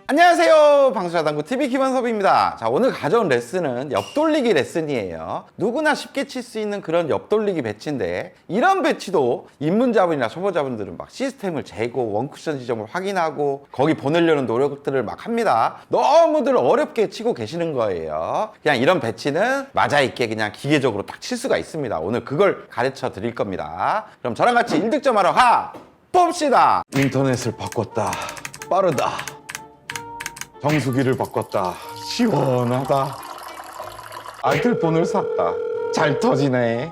안녕하세요, 방수자당구 김원섭입니다. 자, 오늘 가져온 레슨은 옆돌리기 레슨이에요. 누구나 쉽게 칠 수 있는 그런 옆돌리기 배치인데, 이런 배치도 입문자분이나 초보자분들은 막 시스템을 재고 원쿠션 지점을 확인하고 거기 보내려는 노력들을 막 합니다. 너무들 어렵게 치고 계시는 거예요. 그냥 이런 배치는 맞아 있게 그냥 기계적으로 딱 칠 수가 있습니다. 오늘 그걸 가르쳐 드릴 겁니다. 그럼 저랑 같이 1득점하러 가 봅시다. 인터넷을 바꿨다. 빠르다. 정수기를 바꿨다. 시원하다. 알뜰폰을 샀다. 잘 터지네.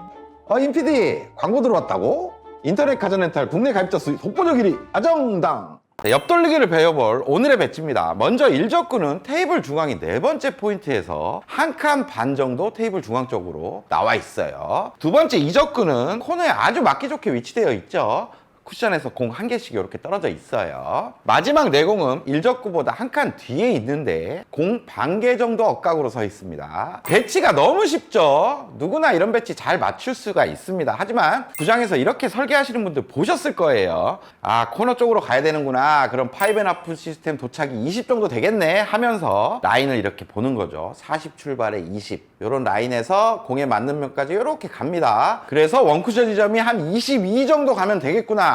임PD, 광고 들어왔다고? 인터넷 가전렌탈 국내 가입자 수 독보적 1위 아정당. 옆돌리기를 배워볼 오늘의 배치입니다. 먼저 1적구는 테이블 중앙이 네 번째 포인트에서 한 칸 반 정도 테이블 중앙 쪽으로 나와 있어요. 두 번째 2적구는 코너에 아주 맞기 좋게 위치되어 있죠. 쿠션에서 공 한 개씩 이렇게 떨어져 있어요. 마지막 네 공은 1적구보다 한 칸 뒤에 있는데 공 반 개 정도 엇각으로 서 있습니다. 배치가 너무 쉽죠? 누구나 이런 배치 잘 맞출 수가 있습니다. 하지만 구장에서 이렇게 설계하시는 분들 보셨을 거예요. 아, 코너 쪽으로 가야 되는구나. 그럼 5&하프 시스템 도착이 20 정도 되겠네 하면서 라인을 이렇게 보는 거죠. 40 출발에 20 이런 라인에서 공에 맞는 면까지 이렇게 갑니다. 그래서 원쿠션 지점이 한 22 정도 가면 되겠구나.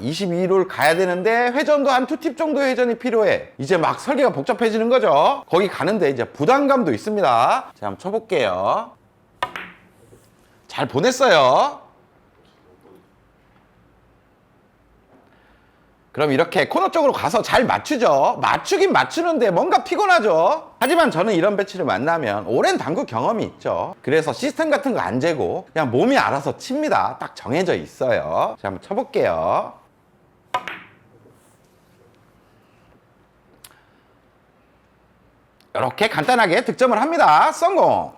22를 가야 되는데 회전도 한 2팁 정도의 회전이 필요해. 이제 막 설계가 복잡해지는 거죠. 거기 가는데 이제 부담감도 있습니다. 자, 한번 쳐볼게요. 잘 보냈어요. 그럼 이렇게 코너 쪽으로 가서 잘 맞추죠. 맞추긴 맞추는데 뭔가 피곤하죠. 하지만 저는 이런 배치를 만나면 오랜 당구 경험이 있죠. 그래서 시스템 같은 거 안 재고 그냥 몸이 알아서 칩니다. 딱 정해져 있어요. 자, 한번 쳐볼게요. 이렇게 간단하게 득점을 합니다. 성공!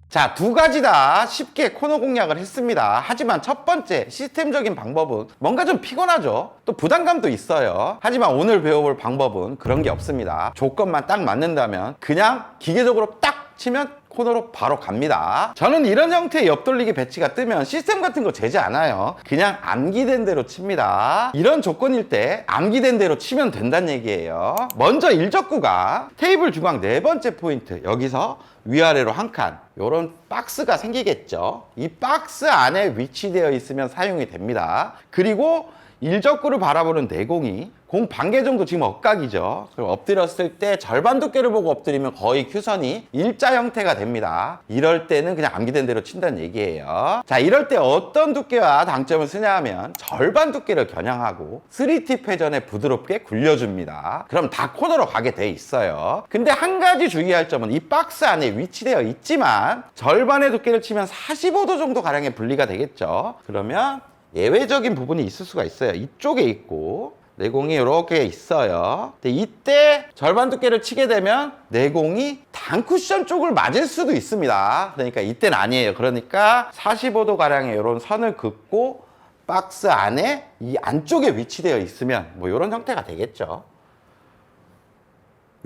자, 두 가지 다 쉽게 코너 공략을 했습니다. 하지만 첫 번째 시스템적인 방법은 뭔가 좀 피곤하죠. 또 부담감도 있어요. 하지만 오늘 배워볼 방법은 그런 게 없습니다. 조건만 딱 맞는다면 그냥 기계적으로 딱 치면 코너로 바로 갑니다. 저는 이런 형태의 옆돌리기 배치가 뜨면 시스템 같은 거 재지 않아요. 그냥 암기된 대로 칩니다. 이런 조건일 때 암기된 대로 치면 된다는 얘기예요. 먼저 1적구가 테이블 중앙 네 번째 포인트, 여기서 위아래로 한 칸, 요런 박스가 생기겠죠. 이 박스 안에 위치되어 있으면 사용이 됩니다. 그리고 1적구를 바라보는 내공이 공 반 개 정도 지금 엇각이죠. 그럼 엎드렸을 때 절반 두께를 보고 엎드리면 거의 큐선이 일자 형태가 됩니다. 이럴 때는 그냥 암기된 대로 친다는 얘기예요. 자, 이럴 때 어떤 두께와 당점을 쓰냐 하면 절반 두께를 겨냥하고 3팁 회전에 부드럽게 굴려줍니다. 그럼 다 코너로 가게 돼 있어요. 근데 한 가지 주의할 점은 이 박스 안에 위치되어 있지만 절반의 두께를 치면 45도 정도 가량의 분리가 되겠죠. 그러면 예외적인 부분이 있을 수가 있어요. 이쪽에 있고 내공이 이렇게 있어요. 근데 이때 절반 두께를 치게 되면 내공이 단쿠션 쪽을 맞을 수도 있습니다. 그러니까 이때는 아니에요. 그러니까 45도 가량의 이런 선을 긋고 박스 안에 이 안쪽에 위치되어 있으면 뭐 이런 형태가 되겠죠.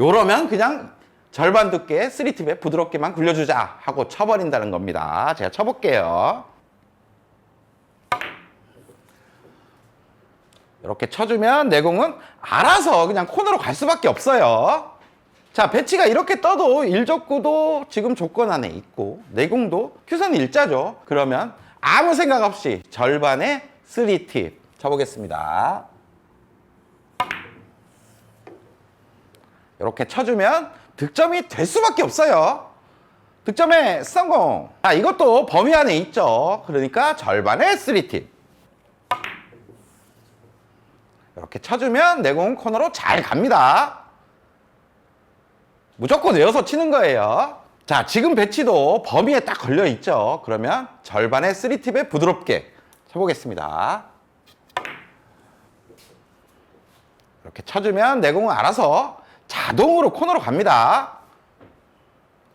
요러면 그냥 절반 두께 3팁에 부드럽게만 굴려주자 하고 쳐버린다는 겁니다. 제가 쳐볼게요. 이렇게 쳐주면 내공은 알아서 그냥 코너로 갈 수밖에 없어요. 자, 배치가 이렇게 떠도 1적구도 지금 조건 안에 있고 내공도 큐선 일자죠. 그러면 아무 생각 없이 절반의 3팁 쳐보겠습니다. 이렇게 쳐주면 득점이 될 수밖에 없어요. 득점에 성공! 자, 이것도 범위 안에 있죠. 그러니까 절반의 3팁. 이렇게 쳐주면 내공 코너로 잘 갑니다. 무조건 외워서 치는 거예요. 자, 지금 배치도 범위에 딱 걸려 있죠. 그러면 절반의 3팁에 부드럽게 쳐보겠습니다. 이렇게 쳐주면 내공은 알아서 자동으로 코너로 갑니다.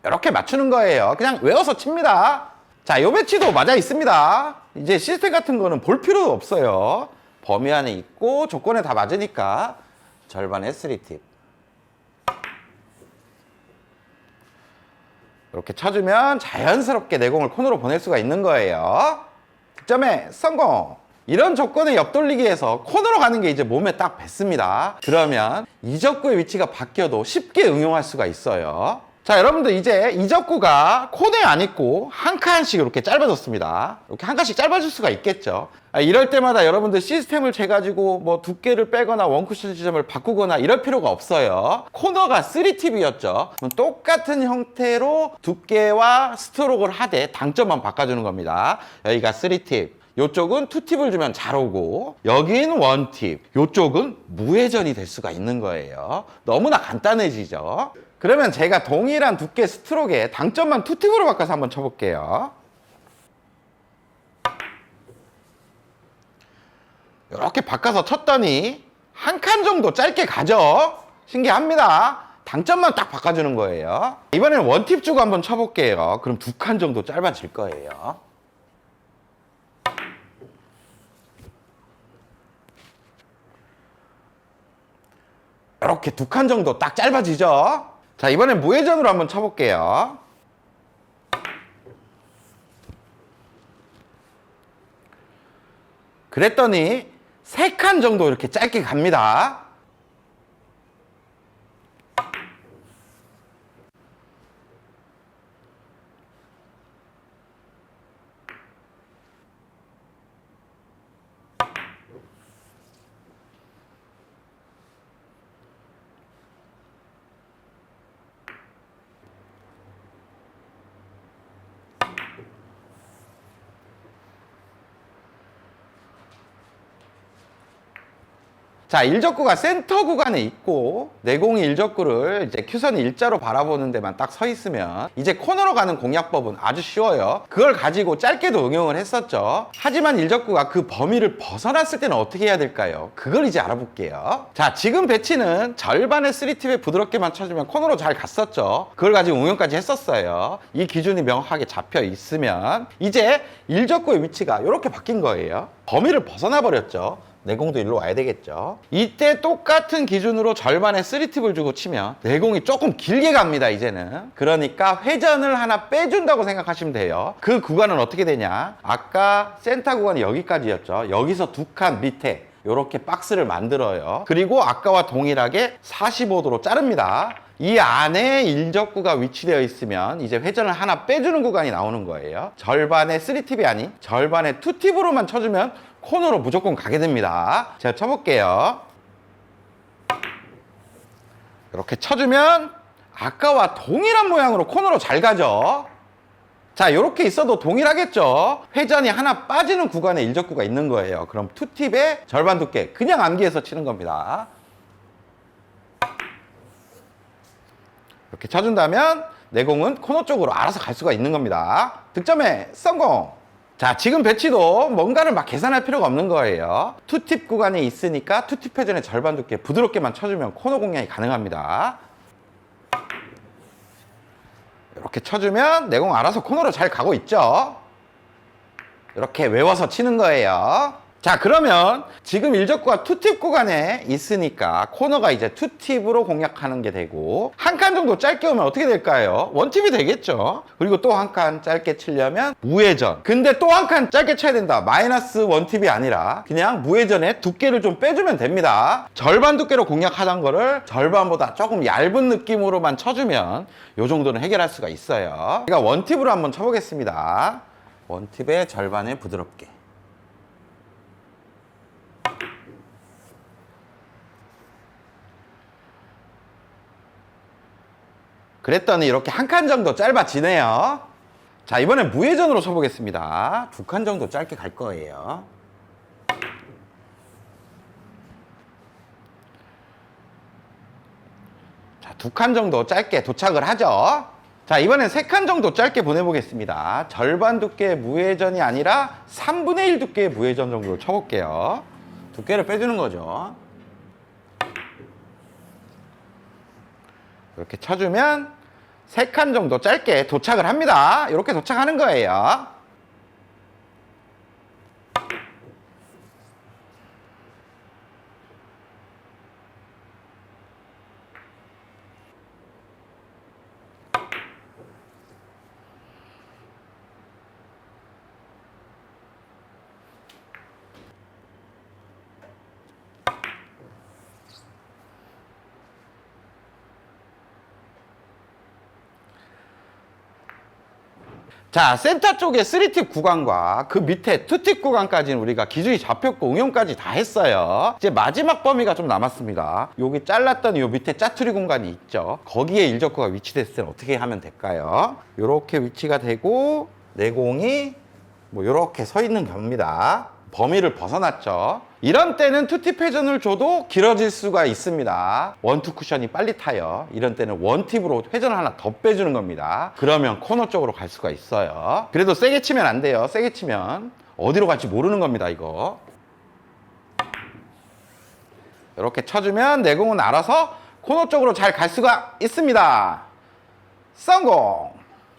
이렇게 맞추는 거예요. 그냥 외워서 칩니다. 자, 요 배치도 맞아 있습니다. 이제 시스템 같은 거는 볼 필요도 없어요. 범위 안에 있고 조건에 다 맞으니까 절반의 3팁. 이렇게 쳐주면 자연스럽게 내공을 코너로 보낼 수가 있는 거예요. 득점에 성공! 이런 조건에 옆돌리기에서 코너로 가는 게 이제 몸에 딱 뱉습니다. 그러면 이적구의 위치가 바뀌어도 쉽게 응용할 수가 있어요. 자, 여러분들 이제 이적구가 코너에 안 있고 한 칸씩 이렇게 짧아졌습니다. 이렇게 한 칸씩 짧아질 수가 있겠죠. 이럴 때마다 여러분들 시스템을 재가지고 뭐 두께를 빼거나 원쿠션 지점을 바꾸거나 이럴 필요가 없어요. 코너가 3팁이었죠. 똑같은 형태로 두께와 스트로크를 하되 당점만 바꿔주는 겁니다. 여기가 3팁. 요쪽은 2팁을 주면 잘 오고 여긴 1팁. 요쪽은 무회전이 될 수가 있는 거예요. 너무나 간단해지죠. 그러면 제가 동일한 두께 스트로크에 당점만 2팁으로 바꿔서 한번 쳐볼게요. 이렇게 바꿔서 쳤더니 한 칸 정도 짧게 가죠. 신기합니다. 당점만 딱 바꿔주는 거예요. 이번에는 1팁 주고 한번 쳐볼게요. 그럼 2칸 정도 짧아질 거예요. 이렇게 2칸 정도 딱 짧아지죠. 자, 이번엔 무회전으로 한번 쳐볼게요. 그랬더니 3칸 정도 이렇게 짧게 갑니다. 자, 일적구가 센터 구간에 있고 내공이 일적구를 이제 큐선이 일자로 바라보는 데만 딱 서 있으면 이제 코너로 가는 공략법은 아주 쉬워요. 그걸 가지고 짧게도 응용을 했었죠. 하지만 일적구가 그 범위를 벗어났을 때는 어떻게 해야 될까요? 그걸 이제 알아볼게요. 자, 지금 배치는 절반의 3팁에 부드럽게만 쳐주면 코너로 잘 갔었죠. 그걸 가지고 응용까지 했었어요. 이 기준이 명확하게 잡혀 있으면 이제 일적구의 위치가 이렇게 바뀐 거예요. 범위를 벗어나 버렸죠. 내공도 일로 와야 되겠죠. 이때 똑같은 기준으로 절반의 3팁을 주고 치면 내공이 조금 길게 갑니다, 이제는. 그러니까 회전을 하나 빼준다고 생각하시면 돼요. 그 구간은 어떻게 되냐? 아까 센터 구간이 여기까지였죠. 여기서 2칸 밑에 이렇게 박스를 만들어요. 그리고 아까와 동일하게 45도로 자릅니다. 이 안에 일적구가 위치되어 있으면 이제 회전을 하나 빼주는 구간이 나오는 거예요. 절반의 3팁이 아닌 절반의 2팁으로만 쳐주면 코너로 무조건 가게 됩니다. 제가 쳐볼게요. 이렇게 쳐주면 아까와 동일한 모양으로 코너로 잘 가죠. 자, 이렇게 있어도 동일하겠죠. 회전이 하나 빠지는 구간에 일적구가 있는 거예요. 그럼 2팁의 절반 두께 그냥 암기해서 치는 겁니다. 이렇게 쳐준다면 내공은 코너 쪽으로 알아서 갈 수가 있는 겁니다. 득점에 성공! 자, 지금 배치도 뭔가를 막 계산할 필요가 없는 거예요. 2팁 구간에 있으니까 2팁 회전의 절반 두께 부드럽게만 쳐주면 코너 공략이 가능합니다. 이렇게 쳐주면 내공 알아서 코너로 잘 가고 있죠. 이렇게 외워서 치는 거예요. 자, 그러면 지금 일적구가 2팁 구간에 있으니까 코너가 이제 2팁으로 공략하는 게 되고 한 칸 정도 짧게 오면 어떻게 될까요? 1팁이 되겠죠. 그리고 또 한 칸 짧게 치려면 무회전. 근데 또 한 칸 짧게 쳐야 된다. 마이너스 1팁이 아니라 그냥 무회전에 두께를 좀 빼주면 됩니다. 절반 두께로 공략하던 거를 절반보다 조금 얇은 느낌으로만 쳐주면 요 정도는 해결할 수가 있어요. 제가 1팁으로 한번 쳐보겠습니다. 1팁의 절반에 부드럽게. 그랬더니 이렇게 한 칸 정도 짧아지네요. 자, 이번엔 무회전으로 쳐보겠습니다. 2칸 정도 짧게 갈 거예요. 자, 2칸 정도 짧게 도착을 하죠. 자, 이번엔 3칸 정도 짧게 보내보겠습니다. 절반 두께의 무회전이 아니라 3분의 1 두께의 무회전 정도로 쳐볼게요. 두께를 빼주는 거죠. 이렇게 쳐주면 3칸 정도 짧게 도착을 합니다. 이렇게 도착하는 거예요. 자, 센터 쪽에 3팁 구간과 그 밑에 2팁 구간까지는 우리가 기준이 잡혔고 응용까지 다 했어요. 이제 마지막 범위가 좀 남았습니다. 여기 잘랐던 요 밑에 짜투리 공간이 있죠. 거기에 일적구가 위치됐을 때는 어떻게 하면 될까요? 요렇게 위치가 되고 내공이 뭐 요렇게 서 있는 겁니다. 범위를 벗어났죠. 이런 때는 투팁 회전을 줘도 길어질 수가 있습니다. 원투 쿠션이 빨리 타요. 이런 때는 원팁으로 회전을 하나 더 빼주는 겁니다. 그러면 코너 쪽으로 갈 수가 있어요. 그래도 세게 치면 안 돼요. 세게 치면 어디로 갈지 모르는 겁니다, 이거. 이렇게 쳐주면 내공은 알아서 코너 쪽으로 잘 갈 수가 있습니다. 성공!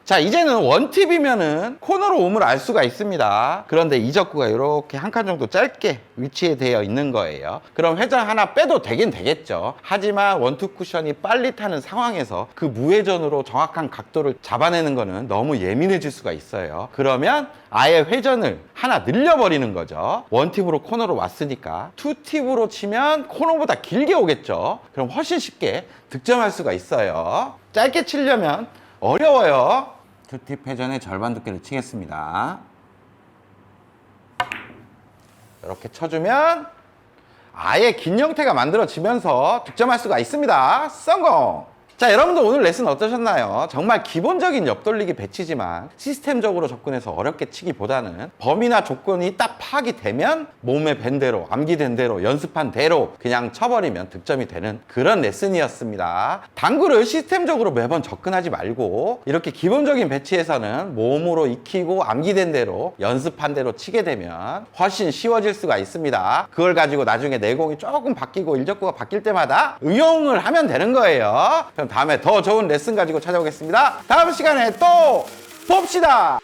자, 이제는 원팁이면은 코너로 오물 알 수가 있습니다. 그런데 이적구가 이렇게 한 칸 정도 짧게 위치되어 있는 거예요. 그럼 회전 하나 빼도 되긴 되겠죠. 하지만 원투 쿠션이 빨리 타는 상황에서 그 무회전으로 정확한 각도를 잡아내는 거는 너무 예민해질 수가 있어요. 그러면 아예 회전을 하나 늘려버리는 거죠. 원팁으로 코너로 왔으니까 투팁으로 치면 코너보다 길게 오겠죠. 그럼 훨씬 쉽게 득점할 수가 있어요. 짧게 치려면 어려워요. 투팁 회전의 절반 두께를 치겠습니다. 이렇게 쳐주면 아예 긴 형태가 만들어지면서 득점할 수가 있습니다. 성공! 자, 여러분들 오늘 레슨 어떠셨나요? 정말 기본적인 옆돌리기 배치지만 시스템적으로 접근해서 어렵게 치기보다는 범위나 조건이 딱 파악이 되면 몸에 밴 대로, 암기된 대로, 연습한 대로 그냥 쳐버리면 득점이 되는 그런 레슨이었습니다. 당구를 시스템적으로 매번 접근하지 말고 이렇게 기본적인 배치에서는 몸으로 익히고 암기된 대로, 연습한 대로 치게 되면 훨씬 쉬워질 수가 있습니다. 그걸 가지고 나중에 내공이 조금 바뀌고 일적구가 바뀔 때마다 응용을 하면 되는 거예요. 그럼 다음에 더 좋은 레슨 가지고 찾아오겠습니다. 다음 시간에 또 봅시다.